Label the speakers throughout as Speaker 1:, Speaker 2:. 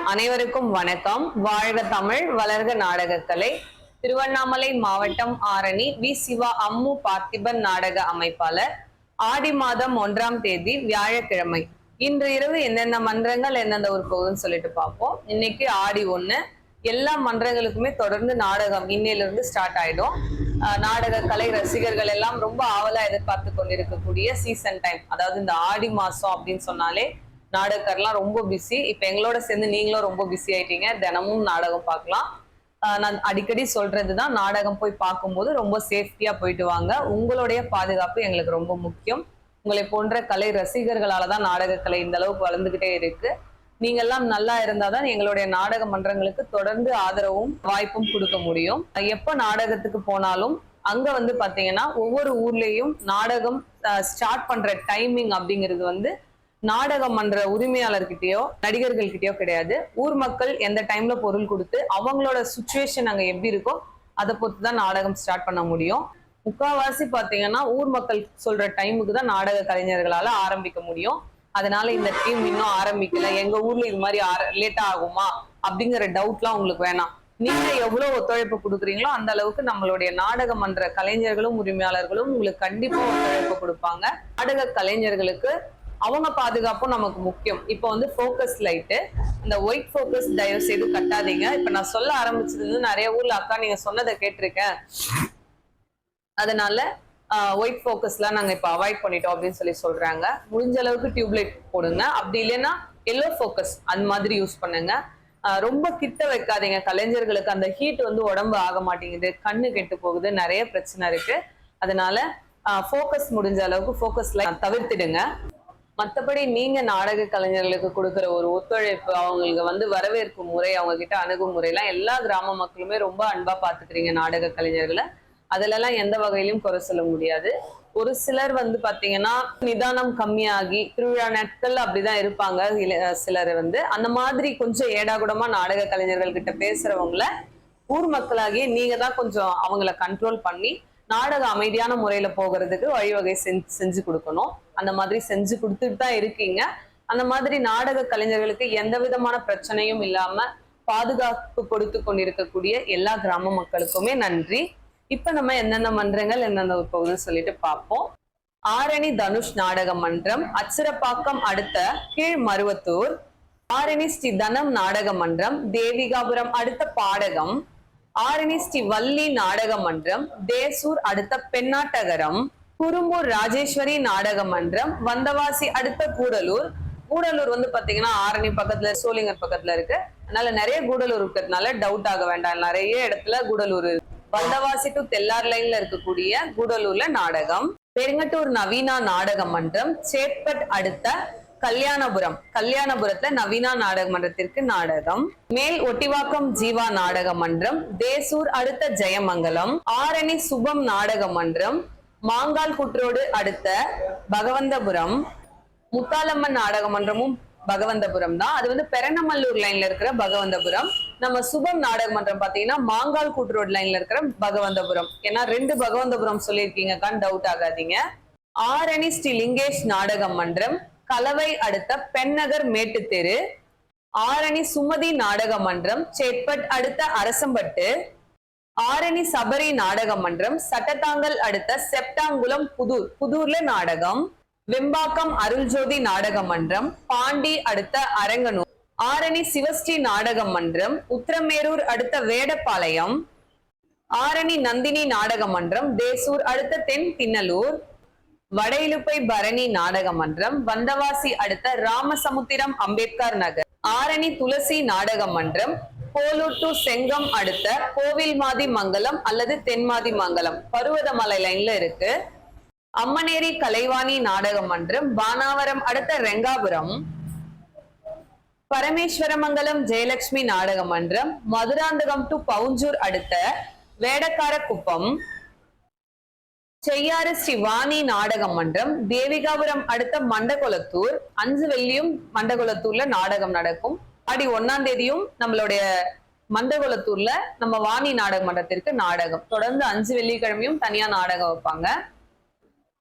Speaker 1: அனைவருக்கும் வணக்கம். வாழ்க தமிழ், வளர்க நாடகக்கலை. திருவண்ணாமலை மாவட்டம் ஆரணி வி சிவா அம்மு பார்த்திபன் நாடக அமைப்பாளர். ஆடி மாதம் 1ஆம் தேதி வியாழக்கிழமை. இன்று இரவு எந்தெந்த மன்றங்கள் எந்தெந்த ஊர் போகுதுன்னு சொல்லிட்டு பார்ப்போம். இன்னைக்கு ஆடி 1. எல்லா மன்றங்களுக்குமே தொடர்ந்து நாடகம் இன்னையிலிருந்து ஸ்டார்ட் ஆயிடும். நாடக கலை ரசிகர்கள் எல்லாம் ரொம்ப ஆவலா எதிர்பார்த்து கொண்டிருக்கக்கூடிய சீசன் டைம், அதாவது இந்த ஆடி மாசம் அப்படின்னு சொன்னாலே நாடகர்லாம் ரொம்ப பிஸி. இப்ப எங்களோட சேர்ந்து நீங்களும் ரொம்ப பிஸி ஆயிட்டீங்க. தினமும் நாடகம் பார்க்கலாம். நான் அடிக்கடி சொல்றதுதான், நாடகம் போய் பார்க்கும்போது ரொம்ப சேஃப்டியா போயிட்டு வாங்க. உங்களுடைய பாதுகாப்பு எங்களுக்கு ரொம்ப முக்கியம். உங்களை போன்ற கலை ரசிகர்களாலதான் நாடக கலை இந்த அளவுக்கு வளர்ந்துகிட்டே இருக்கு. நீங்க எல்லாம் நல்லா இருந்தாதான் எங்களுடைய நாடக மன்றங்களுக்கு தொடர்ந்து ஆதரவும் வாய்ப்பும் கொடுக்க முடியும். எப்ப நாடகத்துக்கு போனாலும் அங்க பாத்தீங்கன்னா ஒவ்வொரு ஊர்லயும் நாடகம் ஸ்டார்ட் பண்ற டைமிங் அப்படிங்கிறது நாடக மன்ற உரிமையாளர்கிட்டயோ நடிகர்கள் கிட்டயோ கிடையாது. ஊர் மக்கள் எந்த டைம்ல பொருள் கொடுத்து அவங்களோட சுச்சுவேஷன் அங்க எப்படி இருக்கோ அதை பொறுத்துதான் நாடகம் ஸ்டார்ட் பண்ண முடியும். முக்காவாசி பாத்தீங்கன்னா ஊர் மக்கள் சொல்ற டைமுக்கு தான் நாடக கலைஞர்களால ஆரம்பிக்க முடியும். அதனால இந்த டீம் இன்னும் ஆரம்பிக்கல, எங்க ஊர்ல இது மாதிரி லேட்டா ஆகுமா அப்படிங்கிற டவுட்லாம் உங்களுக்கு வேணாம். நீங்க எவ்வளவு ஒத்துழைப்பு கொடுக்குறீங்களோ அந்த அளவுக்கு நம்மளுடைய நாடக மன்ற கலைஞர்களும் உரிமையாளர்களும் உங்களுக்கு கண்டிப்பா ஒத்துழைப்பு கொடுப்பாங்க. நாடக கலைஞர்களுக்கு அவங்க பாதுகாப்பும் நமக்கு முக்கியம். இப்போ ஃபோக்கஸ் லைட்டு, இந்த ஒயிட் ஃபோக்கஸ் தயவு செய்து கட்டாதீங்க. இப்ப நான் சொல்ல ஆரம்பிச்சது நிறைய ஊர்ல அக்கா நீங்க சொன்னதை கேட்டிருக்கேன், அதனால ஒயிட் ஃபோக்கஸ்லாம் நாங்க இப்ப அவாய்ட் பண்ணிட்டோம் அப்படின்னு சொல்றாங்க. முடிஞ்ச அளவுக்கு டியூப்லைட் போடுங்க. அப்படி இல்லைன்னா எல்லோ ஃபோக்கஸ் அந்த மாதிரி யூஸ் பண்ணுங்க. ரொம்ப கிட்ட வைக்காதீங்க. கலைஞர்களுக்கு அந்த ஹீட் உடம்பு ஆக மாட்டேங்குது, கண்ணு கெட்டு போகுது, நிறைய பிரச்சனை இருக்கு. அதனால ஃபோக்கஸ் முடிஞ்ச அளவுக்கு ஃபோக்கஸ்ல தவிர்த்திடுங்க. மற்றபடி நீங்க நாடக கலைஞர்களுக்கு கொடுக்குற ஒரு ஒத்துழைப்பு, அவங்களுக்கு வரவேற்பு முறை, அவங்க கிட்ட அணுகுமுறை எல்லாம் எல்லா கிராம மக்களுமே ரொம்ப அன்பா பாத்துக்கிறீங்க நாடக கலைஞர்களை. அதுல எல்லாம் எந்த வகையிலும் குறை சொல்ல முடியாது. ஒரு சிலர் பாத்தீங்கன்னா நிதானம் கம்மியாகி திருவிழா நாட்கள் அப்படிதான் இருப்பாங்க. சிலர் அந்த மாதிரி கொஞ்சம் ஏடாகுடமா நாடக கலைஞர்கள் கிட்ட பேசுறவங்கள ஊர் மக்களாகிய நீங்க தான் கொஞ்சம் அவங்கள கண்ட்ரோல் பண்ணி நாடகம் அமைதியான முறையில போகிறதுக்கு வழிவகை செஞ்சு கொடுக்கணும். அந்த மாதிரி செஞ்சு கொடுத்துட்டு தான் இருக்கீங்க. அந்த மாதிரி நாடக கலைஞர்களுக்கு எந்த விதமான பிரச்சனையும் இல்லாம பாதுகாப்பு கொடுத்து கொண்டிருக்கக்கூடிய எல்லா கிராம மக்களுக்குமே நன்றி. இப்ப நம்ம எந்தெந்த மன்றங்கள் எந்தெந்த போகுதுன்னு சொல்லிட்டு பார்ப்போம். ஆரணி தனுஷ் நாடக மன்றம், அச்சிரப்பாக்கம் அடுத்த கீழ் மருவத்தூர். ஆரணி ஸ்ரீ தனம் நாடக மன்றம், தேவிகாபுரம் அடுத்த பாடகம். ஆரணி ஸ்ரீ வள்ளி நாடக மன்றம், தேசூர் அடுத்த பெண்ணாட்டகரம். குறும்பூர் ராஜேஸ்வரி நாடக மன்றம், வந்தவாசி அடுத்த கூடலூர். கூடலூர் பாத்தீங்கன்னா ஆரணி பக்கத்துல சோளிங்கர் பக்கத்துல இருக்கு. அதனால நிறைய கூடலூர் இருக்கிறதுனால டவுட் ஆக வேண்டாம், நிறைய இடத்துல கூடலூர். வந்தவாசி டு தெல்லார் லைன்ல இருக்கக்கூடிய கூடலூர்ல நாடகம். பெருங்கட்டூர் நவீனா நாடக மன்றம், சேட்பட் அடுத்த கல்யாணபுரத்துல நவீனா நாடக மன்றத்திற்கு நாடகம். மேல் ஒட்டிவாக்கம் ஜீவா நாடக மன்றம், தேசூர் அடுத்த ஜெயமங்கலம். ஆரணி சுபம் நாடக மன்றம், மாங்கால் குற்றோடு அடுத்த பகவந்தபுரம். முத்தாலம்மன் நாடக மன்றமும் பகவந்தபுரம் தான். அது பெரணமல்லூர் லைன்ல இருக்கிற பகவந்தபுரம். நம்ம சுபம் நாடக மன்றம் பாத்தீங்கன்னா மாங்கால் கூட்ரோடு லைன்ல இருக்கிற பகவந்தபுரம். ஏன்னா 2 பகவந்தபுரம் சொல்லியிருக்கீங்க, டவுட் ஆகாதீங்க. ஆரணி ஸ்ரீ லிங்கேஷ் நாடக மன்றம், கலவை அடுத்த பெண்ணகர் மேட்டு தெரு. ஆரணி சுமதி நாடக மன்றம், சேட்பட் அடுத்த அரசம்பட்டு. ஆரணி சபரி நாடக மன்றம், சட்டத்தாங்கல் அடுத்த செப்டாங்குளம் புதூர்ல நாடகம். வெம்பாக்கம் அருள்ஜோதி நாடக மன்றம், பாண்டி அடுத்த அரங்கனூர். ஆரணி சிவஸ்ரீ நாடக மன்றம், உத்திரமேரூர் அடுத்த வேடப்பாளையம். ஆரணி நந்தினி நாடக மன்றம், தேசூர் அடுத்த தென் தின்னலூர். வடையிலுப்பை பரணி நாடக மன்றம், வந்தவாசி அடுத்த ராமசமுத்திரம் அம்பேத்கர் நகர். ஆரணி துளசி நாடக மன்றம், போலூர் டு செங்கம் அடுத்த கோவில்மாதி மங்கலம் அல்லது தென்மாதி மங்கலம் பருவதமலை லைன்ல இருக்கு. அம்மனேரி கலைவாணி நாடக மன்றம், பானாவரம் அடுத்த ரெங்காபுரம். பரமேஸ்வரமங்கலம் ஜெயலட்சுமி நாடக மன்றம், மதுராந்தகம் டு பவுஞ்சூர் அடுத்த வேடக்கார குப்பம். செய்யாறு ஸ்ரீ வாணி நாடக மன்றம், தேவிகாபுரம் அடுத்த மண்டகுளத்தூர். 5 வெள்ளியும் மண்டகுளத்தூர்ல நாடகம் நடக்கும். ஆடி 1ஆம் தேதியும் நம்மளுடைய மண்டகுளத்தூர்ல நம்ம வாணி நாடக மன்றத்திற்கு நாடகம். தொடர்ந்து 5 வெள்ளிக்கிழமையும் தனியா நாடகம் வைப்பாங்க.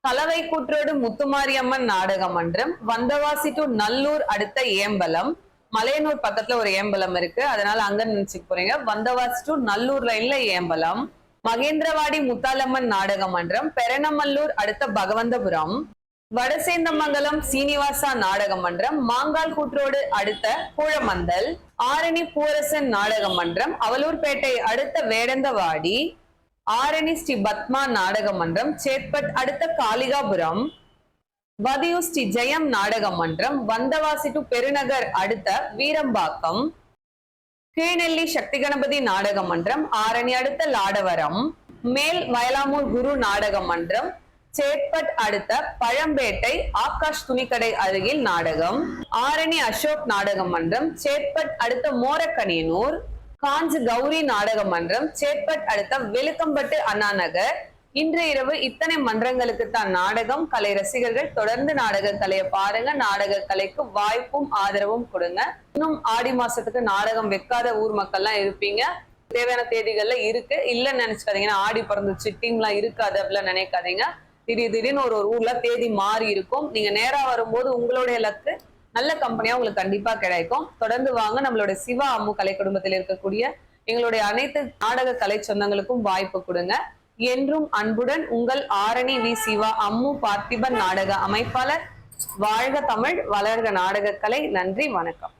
Speaker 1: கலவை கூற்றோடு முத்துமாரியம்மன் நாடக மன்றம், வந்தவாசி டு நல்லூர் அடுத்த ஏம்பலம். மலையனூர் பக்கத்துல ஒரு ஏம்பலம் இருக்கு, அதனால அங்க நினைச்சுக்க போறீங்க. வந்தவாசி டு நல்லூர் லைன்ல ஏம்பலம். மகேந்திரவாடி முத்தாலம்மன் நாடக மன்றம், பெரணமல்லூர் அடுத்த பகவந்தபுரம். வடசேந்தமங்கலம் சீனிவாசா நாடக மன்றம், மாங்கால் கூற்றோடு அடுத்த கூழமந்தல். ஆரணி பூரசன் நாடக மன்றம், அவலூர்பேட்டை அடுத்த வேடந்தவாடி. ஆரணி ஸ்ரீ பத்மா நாடக மன்றம், சேட்பட் அடுத்த காளிகாபுரம். வதியூ ஸ்ரீ ஜெயம் நாடக மன்றம், வந்தவாசி டு பெருநகர் அடுத்த வீரம்பாக்கம். கீழ்நெல்லி சக்தி கணபதி நாடக மன்றம், ஆரணி அடுத்த லாடவரம். மேல் வயலாமூர் குரு நாடக மன்றம், சேட்பட் அடுத்த பழம்பேட்டை ஆகாஷ் துணிக்கடை அருகில் நாடகம். ஆரணி அசோக் நாடக மன்றம், சேட்பட் அடுத்த மோரக்கனியனூர். காஞ்சி கௌரி நாடக மன்றம், சேட்பட் அடுத்த வெலுக்கம்பட்டு அண்ணா நகர். இன்று இரவு இத்தனை மன்றங்களுக்கு தான் நாடகம். கலை ரசிகர்கள் தொடர்ந்து நாடக கலையை பாருங்க, நாடக கலைக்கு வாய்ப்பும் ஆதரவும் கொடுங்க. இன்னும் ஆடி மாசத்துக்கு நாடகம் வைக்காத ஊர் மக்கள்லாம் இருப்பீங்க, தேவையான தேதிகள்ல இருக்கு, இல்லன்னு நினைச்சுக்காதீங்கன்னா ஆடி பிறந்துச்சு டீம்லாம் இருக்காது அப்படிலாம் நினைக்காதீங்க. திடீர்னு ஒரு ஊர்ல தேதி மாறி இருக்கும். நீங்க நேரா வரும்போது உங்களுடைய லக்கு நல்ல கம்பெனியா உங்களுக்கு கண்டிப்பா கிடைக்கும். தொடர்ந்து வாங்க. நம்மளுடைய சிவா அம்மு கலை குடும்பத்தில் இருக்கக்கூடிய எங்களுடைய அனைத்து நாடக கலை சொந்தங்களுக்கும் வாய்ப்பு கொடுங்க. என்றும் அன்புடன் உங்கள் ஆரணி வி சிவா அம்மு பார்த்திபன் நாடக அமைப்பாளர். வாழ்க தமிழ், வளர்க நாடக கலை. நன்றி, வணக்கம்.